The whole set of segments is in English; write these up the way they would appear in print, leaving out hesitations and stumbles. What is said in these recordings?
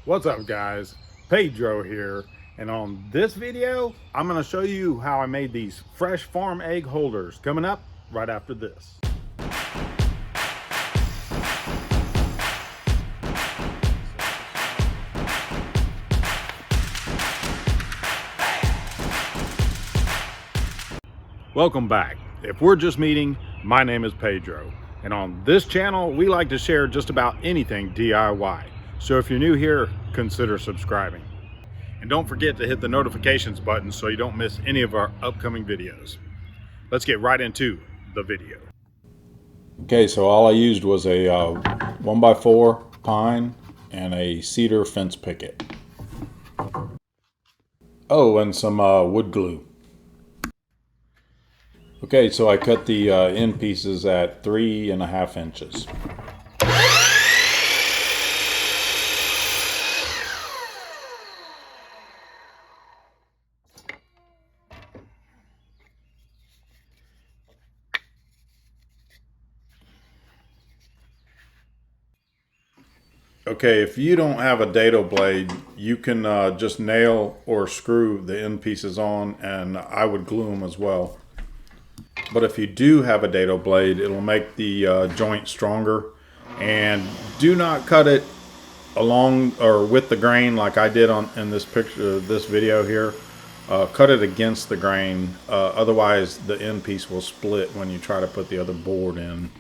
What's up, guys? Pedro here, and on this video I'm going to show you how I made these fresh farm egg holders, coming up right after this. Welcome back. If we're just meeting, my name is Pedro, and on this channel we like to share just about anything DIY. So if you're new here, consider subscribing. And don't forget to hit the notifications button so you don't miss any of our upcoming videos. Let's get right into the video. Okay, so all I used was a 1x4 pine and a cedar fence picket. Oh, and some wood glue. Okay, so I cut the end pieces at 3.5 inches. Okay, if you don't have a dado blade, you can just nail or screw the end pieces on, and I would glue them as well. But if you do have a dado blade, it'll make the joint stronger. And do not cut it along or with the grain like I did in this picture, this video here. Cut it against the grain, otherwise the end piece will split when you try to put the other board in.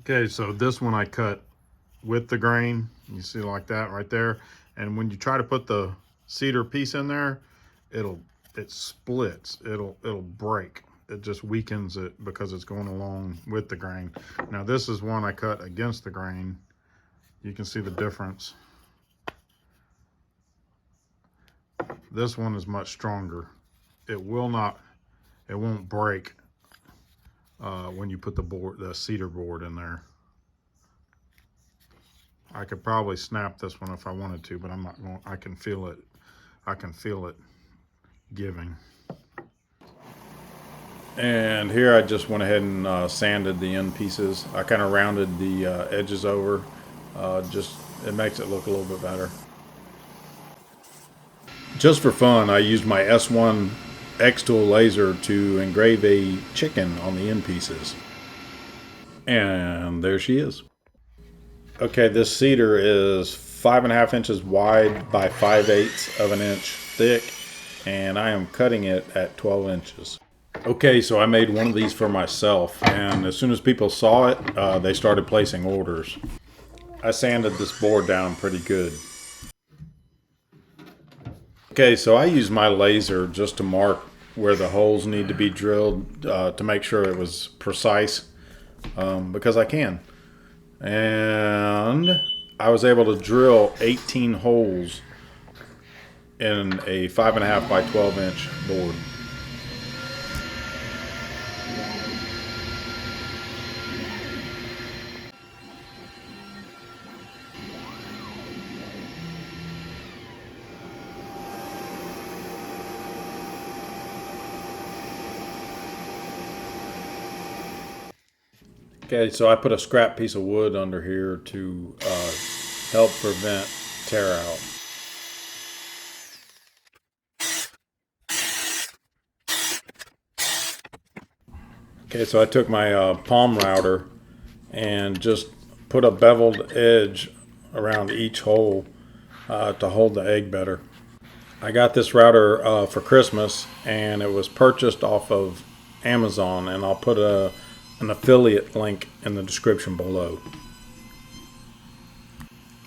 Okay, so this one I cut with the grain. You see like that right there. And when you try to put the cedar piece in there, it splits. It'll break. It just weakens it because it's going along with the grain. Now this is one I cut against the grain. You can see the difference. This one is much stronger. It won't break when you put the cedar board in there. I could probably snap this one if I wanted to, but I'm not going. I can feel it. I can feel it giving. And here I just went ahead and sanded the end pieces. I kind of rounded the edges over. Just it makes it look a little bit better. Just for fun, I used my S1 X-Tool laser to engrave a chicken on the end pieces. And there she is. Okay, this cedar is 5.5 inches wide by 5/8 of an inch thick, and I am cutting it at 12 inches. Okay, so I made one of these for myself, and as soon as people saw it, they started placing orders. I sanded this board down pretty good. Okay, so I used my laser just to mark where the holes need to be drilled to make sure it was precise, because I can. And I was able to drill 18 holes in a 5.5 by 12 inch board. Okay, so I put a scrap piece of wood under here to help prevent tear out. Okay, so I took my palm router and just put a beveled edge around each hole to hold the egg better. I got this router for Christmas, and it was purchased off of Amazon, and I'll put an affiliate link in the description below.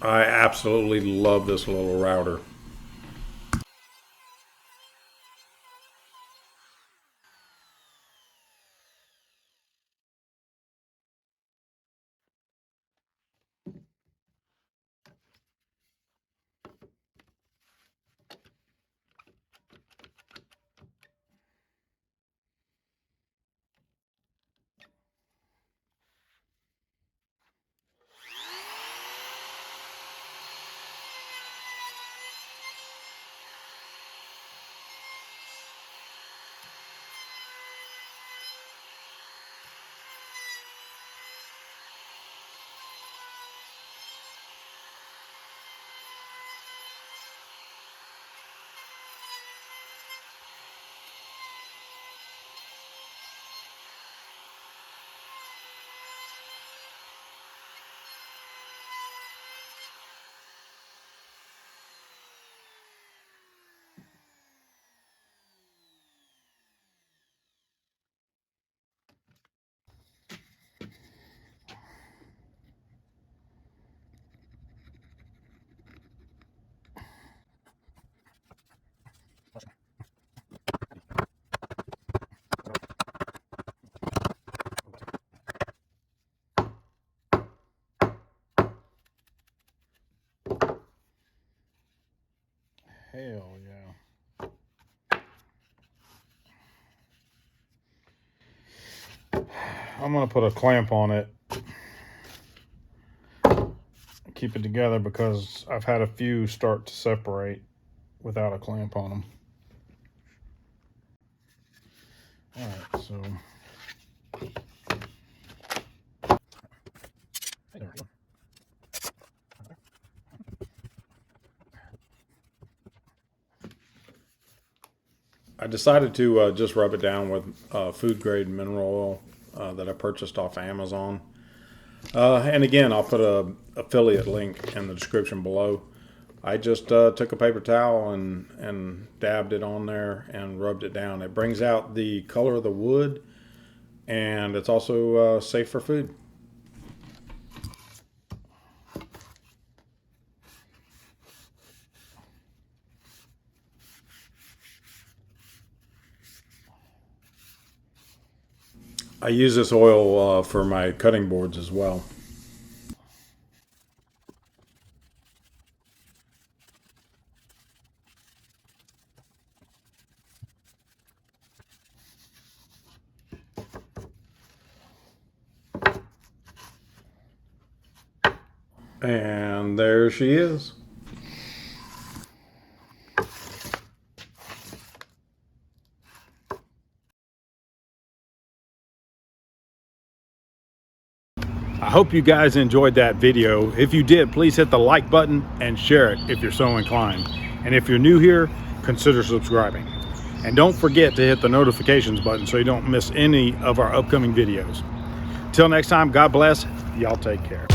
I absolutely love this little router. I'm gonna put a clamp on it, keep it together, because I've had a few start to separate without a clamp on them. All right, so I decided to just rub it down with food grade mineral oil that I purchased off Amazon. And again, I'll put a affiliate link in the description below. I just took a paper towel and dabbed it on there and rubbed it down. It brings out the color of the wood, and it's also safe for food. I use this oil for my cutting boards as well. And there she is. I hope you guys enjoyed that video. If you did, please hit the like button and share it if you're so inclined. And if you're new here, consider subscribing. And don't forget to hit the notifications button so you don't miss any of our upcoming videos. Till next time, God bless. Y'all take care.